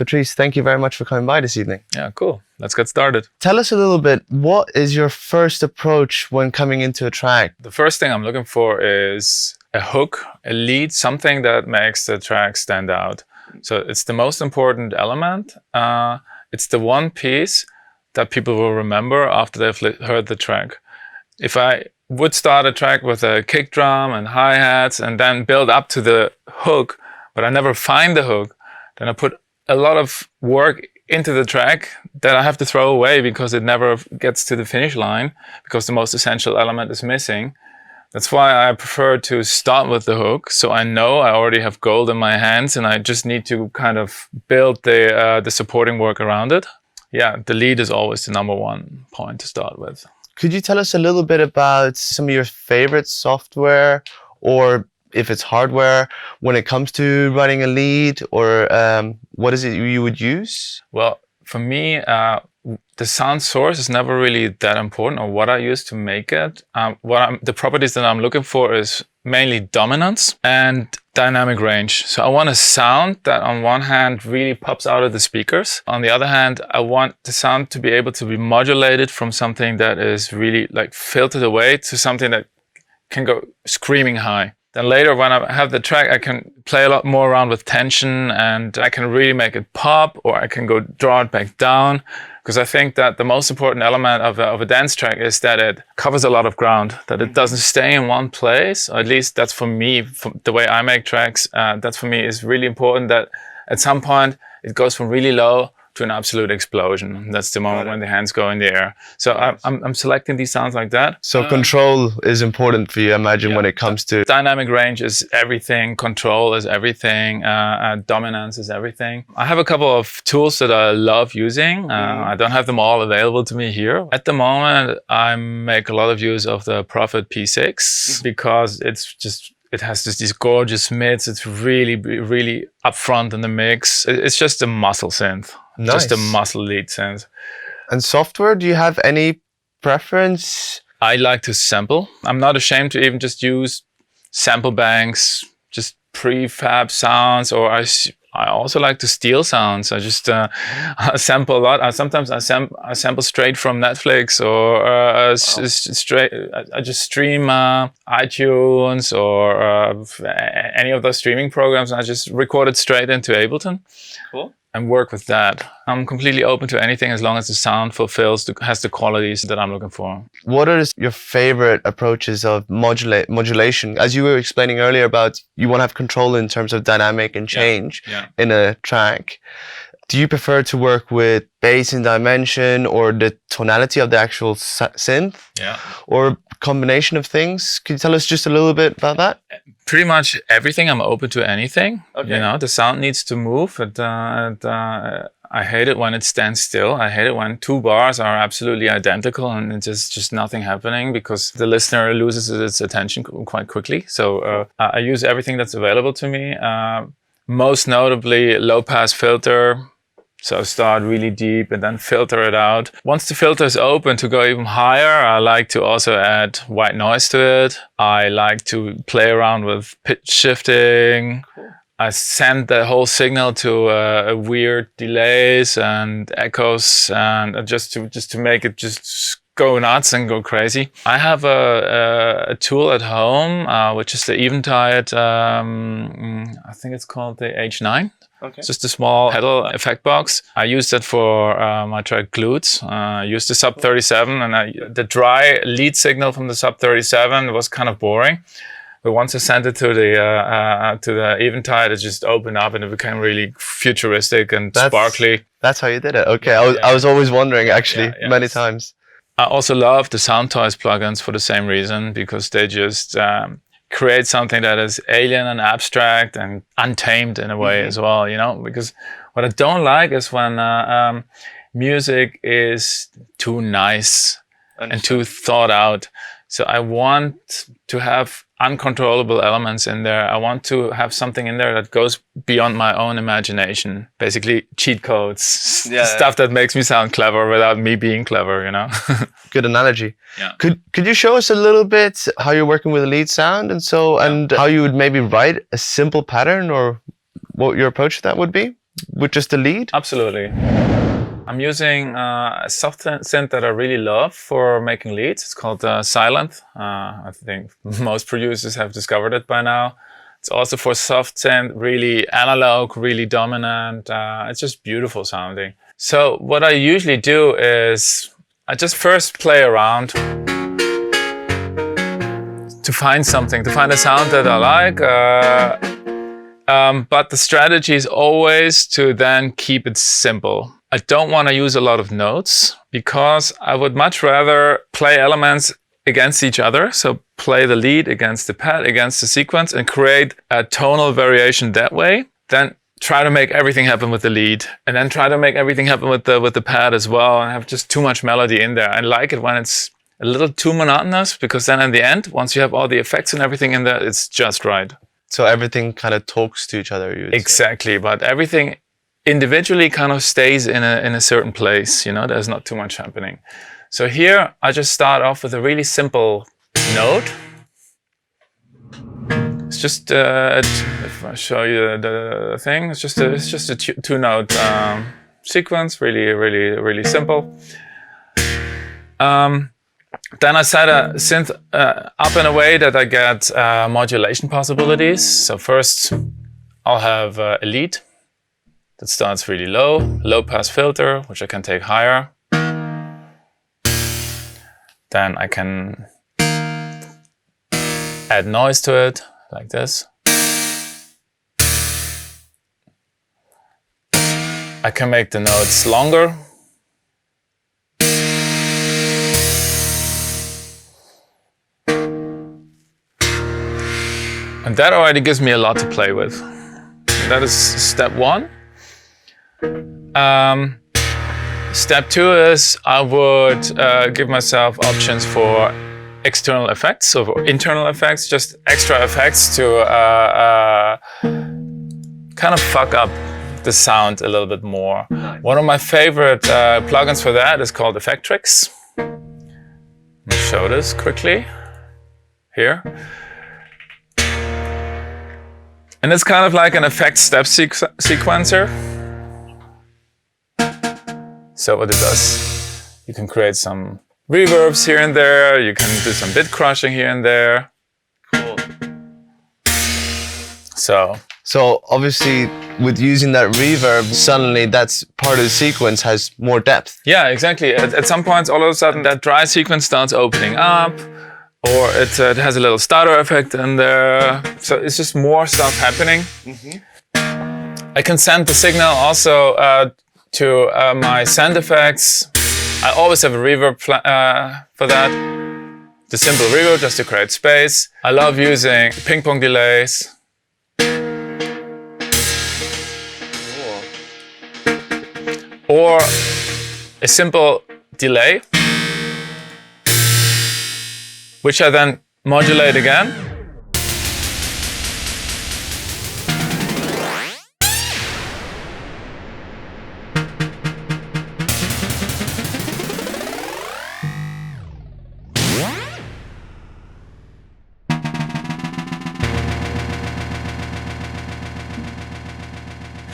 Patrice, thank you very much for coming by this evening. Yeah, cool. Let's get started. Tell us a little bit, what is your first approach when coming into a track? The first thing I'm looking for is a hook, a lead, something that makes the track stand out. So it's the most important element. It's the one piece that people will remember after they've heard the track. If I would start a track with a kick drum and hi-hats and then build up to the hook, but I never find the hook, then I put a lot of work into the track that I have to throw away because it never gets to the finish line, because the most essential element is missing. That's why I prefer to start with the hook, so I know I already have gold in my hands and I just need to kind of build the supporting work around it. Yeah, the lead is always the number one point to start with. Could you tell us a little bit about some of your favorite software, or if it's hardware, when it comes to writing a lead, or what is it you would use? Well, for me, the sound source is never really that important, or what I use to make it. The properties that I'm looking for is mainly dominance and dynamic range. So I want a sound that on one hand really pops out of the speakers. On the other hand, I want the sound to be able to be modulated from something that is really like filtered away to something that can go screaming high. Then later when I have the track, I can play a lot more around with tension and I can really make it pop, or I can go draw it back down. Because I think that the most important element of a dance track is that it covers a lot of ground, that it doesn't stay in one place. Or at least that's for me, the way I make tracks, that's for me is really important, that at some point it goes from really low to an absolute explosion. That's the moment when the hands go in the air. So I'm selecting these sounds like that. So control is important for you, I imagine, when it comes to... Dynamic range is everything, control is everything, dominance is everything. I have a couple of tools that I love using. I don't have them all available to me here. At the moment, I make a lot of use of the Prophet P6 because it has these gorgeous mids. It's really, really upfront in the mix. It's just a muscle synth. Nice. Just a muscle lead synth. And software, do you have any preference? I like to sample. I'm not ashamed to even just use sample banks, just prefab sounds, or I also like to steal sounds. I just I sample a lot. Sometimes I sample straight from Netflix, or I just stream iTunes or any of those streaming programs, and I just record it straight into Ableton. Cool. And work with that. I'm completely open to anything as long as the sound has the qualities that I'm looking for. What are your favorite approaches of modulation? As you were explaining earlier about you want to have control in terms of dynamic and change in a track. Do you prefer to work with bass and dimension, or the tonality of the actual synth? Yeah. Or combination of things? Can you tell us just a little bit about that? Pretty much everything. I'm open to anything. Okay. You know, the sound needs to move. I hate it when it stands still. I hate it when two bars are absolutely identical and it's just nothing happening, because the listener loses its attention quite quickly. So I use everything that's available to me. Most notably, low pass filter. So start really deep and then filter it out. Once the filter is open, to go even higher, I like to also add white noise to it. I like to play around with pitch shifting. Cool. I send the whole signal to weird delays and echoes, and just to make it just go nuts and go crazy. I have a tool at home, which is the Eventide, I think it's called the H9. Okay. It's just a small pedal effect box. I use that for my track Glutes. I used the Sub 37, and the dry lead signal from the Sub 37 was kind of boring. But once I sent it to the Eventide, it just opened up and it became really futuristic and sparkly. That's how you did it. Okay, I was always wondering, actually, many times. I also love the Soundtoys plugins for the same reason, because they just create something that is alien and abstract and untamed in a way as well, you know? Because what I don't like is when music is too nice and too thought out. So I want to have uncontrollable elements in there. I want to have something in there that goes beyond my own imagination. Basically, cheat codes, stuff that makes me sound clever without me being clever, you know? Good analogy. Yeah. Could you show us a little bit how you're working with a lead sound and how you would maybe write a simple pattern, or what your approach to that would be? with just the lead? Absolutely. I'm using a soft synth that I really love for making leads. It's called Silent. I think most producers have discovered it by now. It's also for soft synth, really analog, really dominant. It's just beautiful sounding. So what I usually do is I just first play around to find something, to find a sound that I like. But the strategy is always to then keep it simple. I don't want to use a lot of notes because I would much rather play elements against each other. So play the lead against the pad, against the sequence, and create a tonal variation that way. Then try to make everything happen with the lead, and then try to make everything happen with the pad as well, and have just too much melody in there. I like it when it's a little too monotonous, because then in the end, once you have all the effects and everything in there, it's just right. So everything kind of talks to each other. Exactly, but everything individually kind of stays in a certain place. You know, there's not too much happening. So here I just start off with a really simple note. It's just if I show you the thing, it's just a two-note sequence. Really simple. Then I set a synth up in a way that I get modulation possibilities. So first I'll have a lead that starts really low pass filter, which I can take higher. Then I can add noise to it, like this. I can make the notes longer. And that already gives me a lot to play with. That is step one. Step two is I would give myself options for external effects, or for internal effects, just extra effects to kind of fuck up the sound a little bit more. Nice. One of my favorite plugins for that is called Effectrix. Let me show this quickly here. And it's kind of like an effect step sequencer. So what it does, you can create some reverbs here and there, you can do some bit crushing here and there. Cool. So obviously with using that reverb, suddenly that's part of the sequence has more depth. Yeah, exactly. At some points, all of a sudden that dry sequence starts opening up, or it has a little stutter effect in there. So it's just more stuff happening. Mm-hmm. I can send the signal also to my send effects. I always have a reverb for that. The simple reverb just to create space. I love using ping pong delays. Cool. Or a simple delay, which I then modulate again.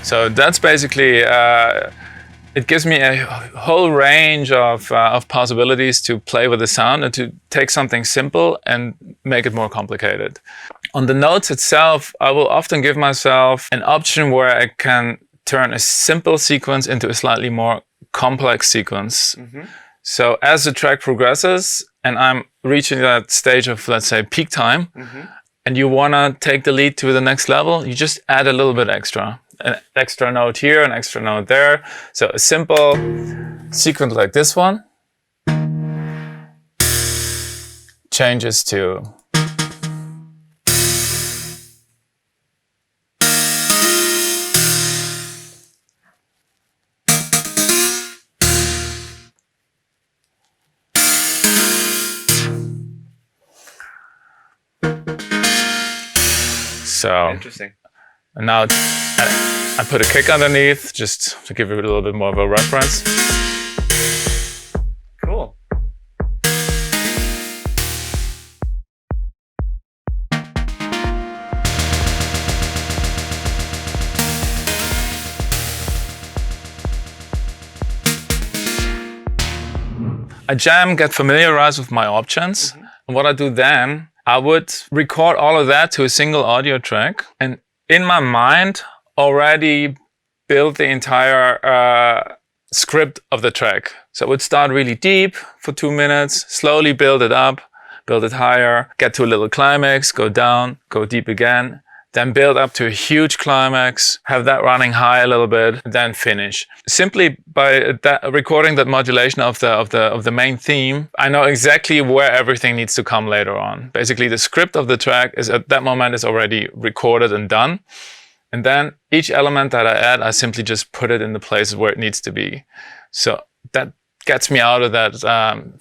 So that's basically, it gives me a whole range of possibilities to play with the sound and to take something simple and make it more complicated. On the notes itself, I will often give myself an option where I can turn a simple sequence into a slightly more complex sequence. Mm-hmm. So as the track progresses and I'm reaching that stage of, let's say, peak time, mm-hmm. and you want to take the lead to the next level, you just add a little bit extra. An extra note here, an extra note there. So a simple sequence like this one changes to so interesting. And now I put a kick underneath just to give it a little bit more of a reference. Cool. I jam, get familiarized with my options. And what I do then, I would record all of that to a single audio track, and in my mind already build the entire script of the track. So I would start really deep for 2 minutes, slowly build it up, build it higher, get to a little climax, go down, go deep again, then build up to a huge climax, have that running high a little bit, then finish. Simply by recording that modulation of the main theme, I know exactly where everything needs to come later on. Basically, the script of the track is at that moment is already recorded and done. And then each element that I add, I simply just put it in the places where it needs to be. So that gets me out of that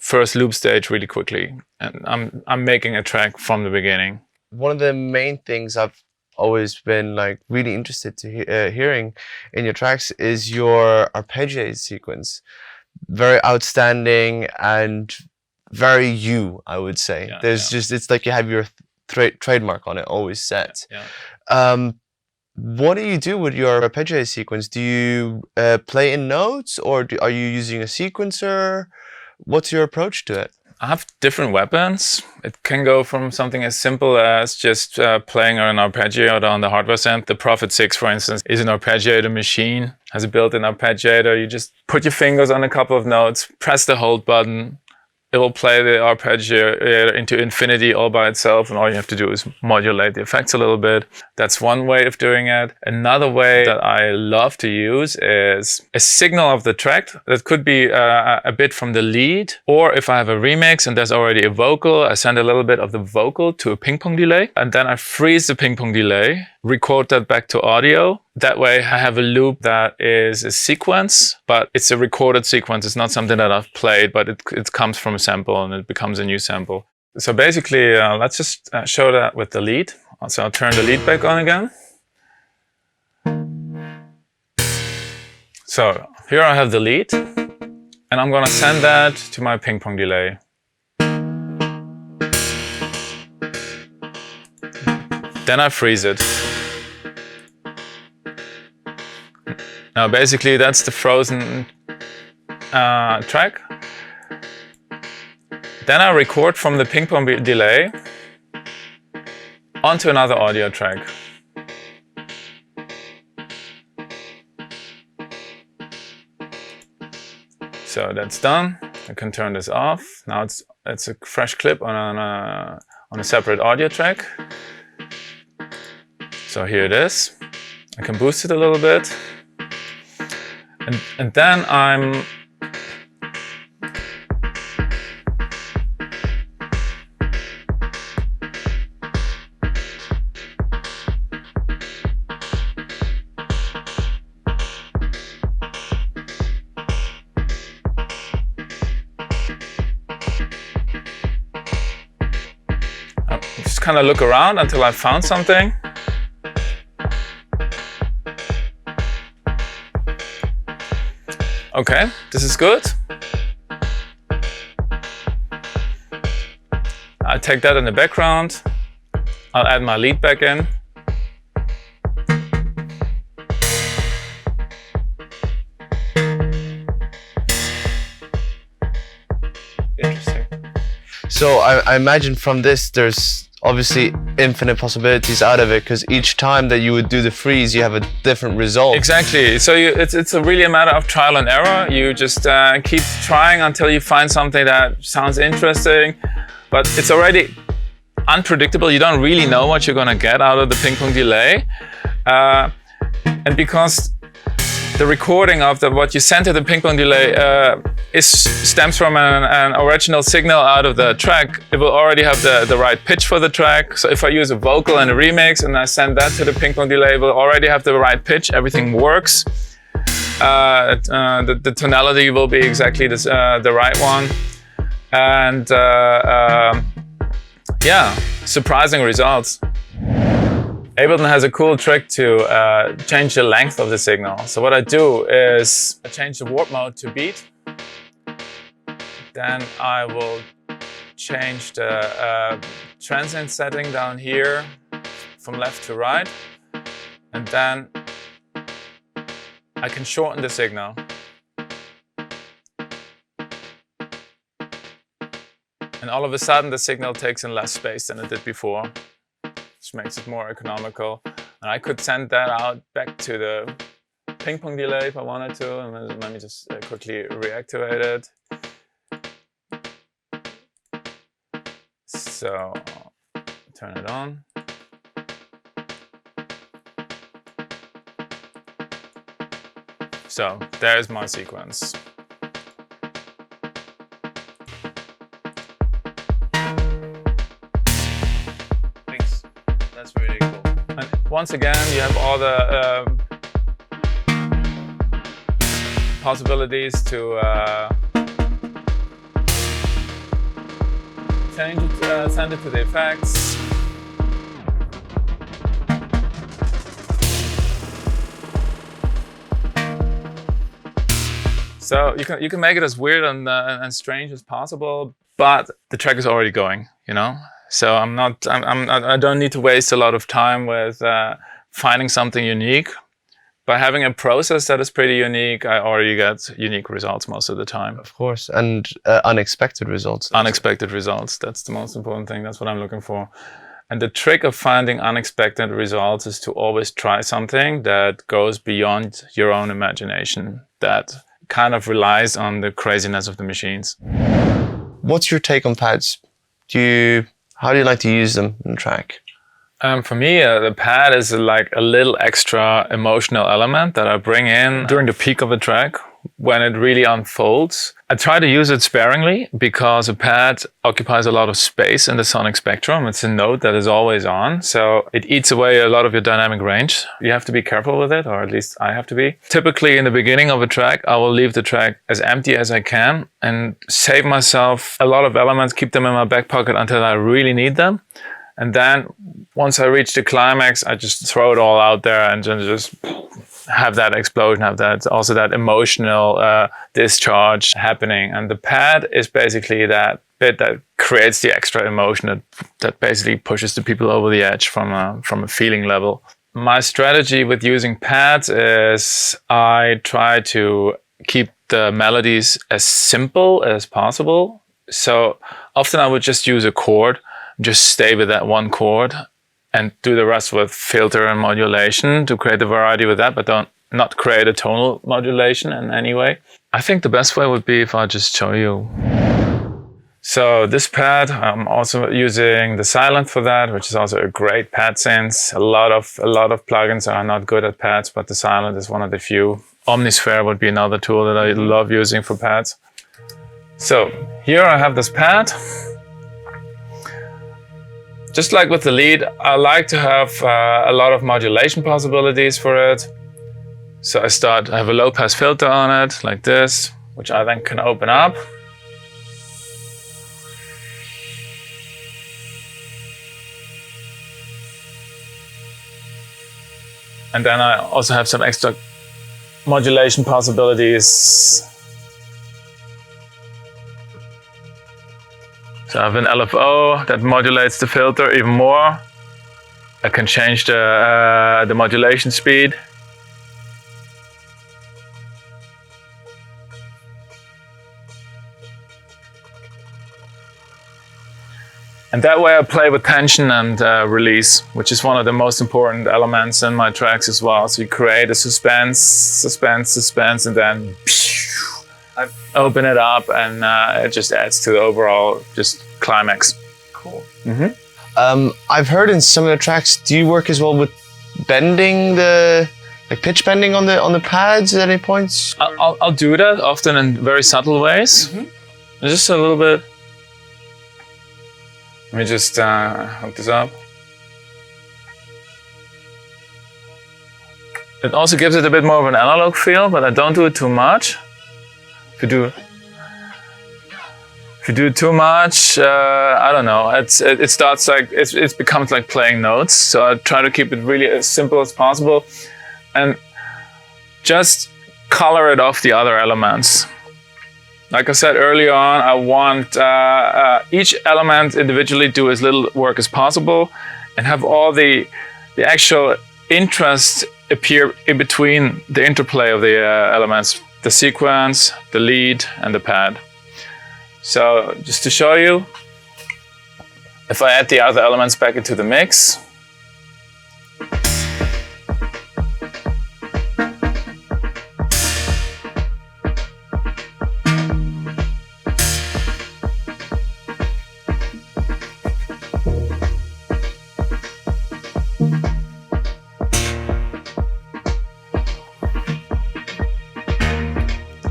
first loop stage really quickly. And I'm making a track from the beginning. One of the main things I've always been like really interested to hearing in your tracks is your arpeggio sequence. Very outstanding and very you, I would say. Yeah, There's just, it's like you have your trademark on it, always set. Yeah. What do you do with your arpeggio sequence? Do you play in notes, or are you using a sequencer? What's your approach to it? I have different weapons. It can go from something as simple as just playing an arpeggiator on the hardware synth. The Prophet 6, for instance, is an arpeggiator machine, has a built-in arpeggiator. You just put your fingers on a couple of notes, press the hold button. It will play the arpeggiator into infinity all by itself, and all you have to do is modulate the effects a little bit. That's one way of doing it. Another way that I love to use is a signal of the track. That could be a bit from the lead, or if I have a remix and there's already a vocal, I send a little bit of the vocal to a ping pong delay, and then I freeze the ping pong delay, record that back to audio. That way I have a loop that is a sequence, but it's a recorded sequence. It's not something that I've played, but it comes from a sample and it becomes a new sample. So basically, let's just show that with the lead. So I'll turn the lead back on again. So here I have the lead, and I'm gonna send that to my ping pong delay. Then I freeze it. Now basically that's the frozen track. Then I record from the ping pong delay onto another audio track. So that's done. I can turn this off. Now it's a fresh clip on a separate audio track. So here it is. I can boost it a little bit. And then I'm just kind of look around until I found something. Okay, this is good. I take that in the background. I'll add my lead back in. Interesting. So I imagine from this, there's obviously infinite possibilities out of it, because each time that you would do the freeze, you have a different result. Exactly. So it's really a matter of trial and error. You just keep trying until you find something that sounds interesting, but it's already unpredictable. You don't really know what you're gonna get out of the ping pong delay, and because the recording of what you sent to the ping pong delay stems from an original signal out of the track. It will already have the right pitch for the track. So if I use a vocal and a remix and I send that to the ping pong delay, it will already have the right pitch. Everything works. The tonality will be exactly the right one. And yeah, surprising results. Ableton has a cool trick to change the length of the signal. So what I do is I change the warp mode to beat. Then I will change the transient setting down here from left to right. And then I can shorten the signal. And all of a sudden the signal takes in less space than it did before, which makes it more economical. And I could send that out back to the ping pong delay if I wanted to, and let me just quickly reactivate it. So turn it on. So there's my sequence. Thanks. That's really cool. And once again, you have all the possibilities to change it, send it to the effects. So you can make it as weird and strange as possible, but the track is already going, you know. So I don't need to waste a lot of time with finding something unique. By having a process that is pretty unique, I already get unique results most of the time. Of course, and unexpected results. Unexpected results, that's the most important thing. That's what I'm looking for. And the trick of finding unexpected results is to always try something that goes beyond your own imagination, that kind of relies on the craziness of the machines. What's your take on pads? How do you like to use them in the track? For me, the pad is like a little extra emotional element that I bring in during the peak of a track when it really unfolds. I try to use it sparingly because a pad occupies a lot of space in the sonic spectrum. It's a note that is always on, so it eats away a lot of your dynamic range. You have to be careful with it, or at least I have to be. Typically, in the beginning of a track, I will leave the track as empty as I can and save myself a lot of elements, keep them in my back pocket until I really need them. And then once I reach the climax, I just throw it all out there and just have that explosion, have that also that emotional discharge happening. And the pad is basically that bit that creates the extra emotion that basically pushes the people over the edge from a feeling level. My strategy with using pads is I try to keep the melodies as simple as possible. So often I would just use a chord, just stay with that one chord and do the rest with filter and modulation to create a variety with that, but not create a tonal modulation in any way. I think the best way would be if I just show you. So this pad, I'm also using the Silent for that, which is also a great pad synth. A lot of plugins are not good at pads, but the Silent is one of the few. Omnisphere would be another tool that I love using for pads. So here I have this pad. Just like with the lead, I like to have a lot of modulation possibilities for it. So I have a low pass filter on it, like this, which I then can open up. And then I also have some extra modulation possibilities. So I have an LFO that modulates the filter even more. I can change the modulation speed. And that way I play with tension and release, which is one of the most important elements in my tracks as well. So you create a suspense, and then I open it up, and it just adds to the overall just climax. Cool. Mm-hmm. I've heard in some of the tracks, do you work as well with bending pitch bending on the pads at any points? I'll do that often in very subtle ways. Mm-hmm. Just a little bit. Let me just hook this up. It also gives it a bit more of an analog feel, but I don't do it too much. If you do it too much, I don't know. It starts like it becomes like playing notes. So I try to keep it really as simple as possible, and just color it off the other elements. Like I said earlier on, I want each element individually do as little work as possible, and have all the actual interest appear in between the interplay of the elements. The sequence, the lead, and the pad. So just to show you, If I add the other elements back into the mix,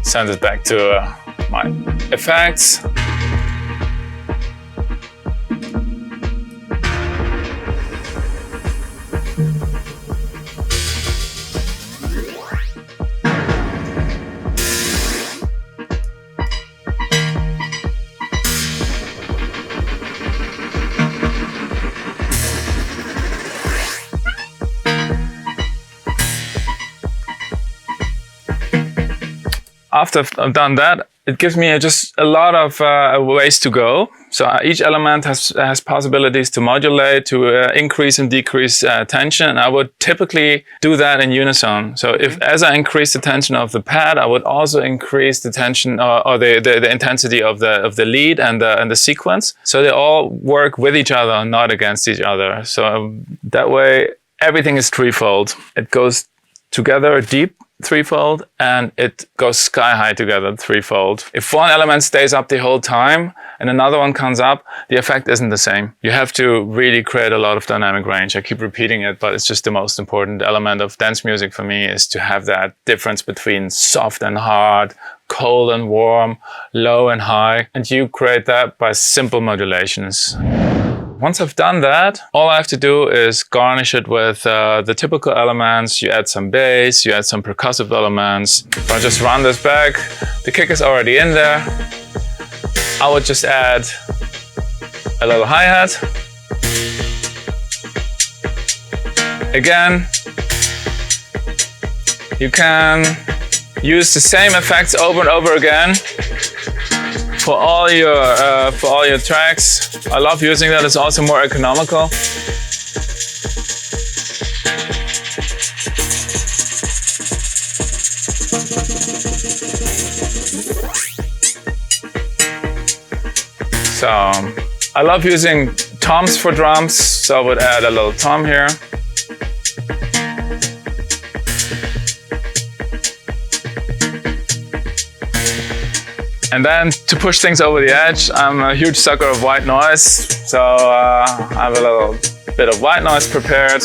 send it back to my effects. After I've done that, it gives me just a lot of ways to go. So each element has possibilities to modulate, to increase and decrease tension. And I would typically do that in unison. So if as I increase the tension of the pad, I would also increase the tension or the intensity of the lead and the sequence. So they all work with each other and not against each other. So that way, everything is threefold. It goes together deep, threefold, and it goes sky high together, threefold. If one element stays up the whole time and another one comes up, the effect isn't the same. You have to really create a lot of dynamic range. I keep repeating it, but it's just the most important element of dance music for me, is to have that difference between soft and hard, cold and warm, low and high. And you create that by simple modulations. Once I've done that, all I have to do is garnish it with the typical elements. You add some bass, you add some percussive elements. If I just run this back, the kick is already in there. I would just add a little hi-hat. Again, you can use the same effects over and over again for all your tracks. I love using that. It's also more economical. So I love using toms for drums, so I would add a little tom here. And then to push things over the edge, I'm a huge sucker of white noise. So I have a little bit of white noise prepared.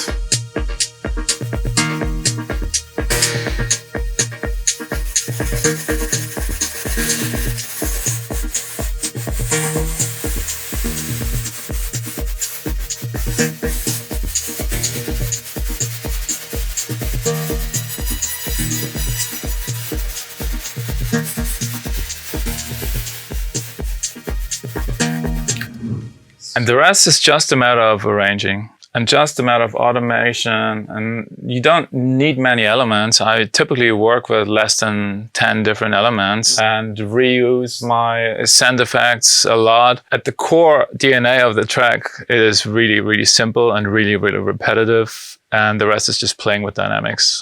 And the rest is just a matter of arranging and just a matter of automation. And you don't need many elements. I typically work with less than 10 different elements and reuse my sound effects a lot. At the core DNA of the track, it is really, really simple and really, really repetitive. And the rest is just playing with dynamics.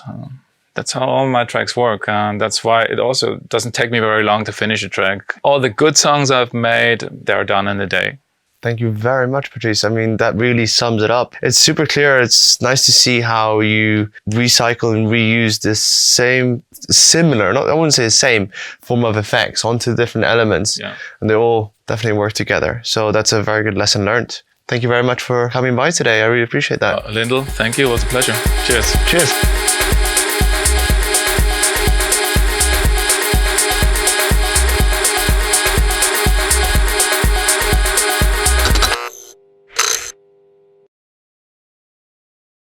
That's how all my tracks work, and that's why it also doesn't take me very long to finish a track. All the good songs I've made, they're done in a day. Thank you very much, Patrice. I mean, that really sums it up. It's super clear. It's nice to see how you recycle and reuse this similar, I wouldn't say the same form of effects onto different elements. Yeah. And they all definitely work together. So that's a very good lesson learned. Thank you very much for coming by today. I really appreciate that. Lindell, thank you. It was a pleasure. Cheers. Cheers.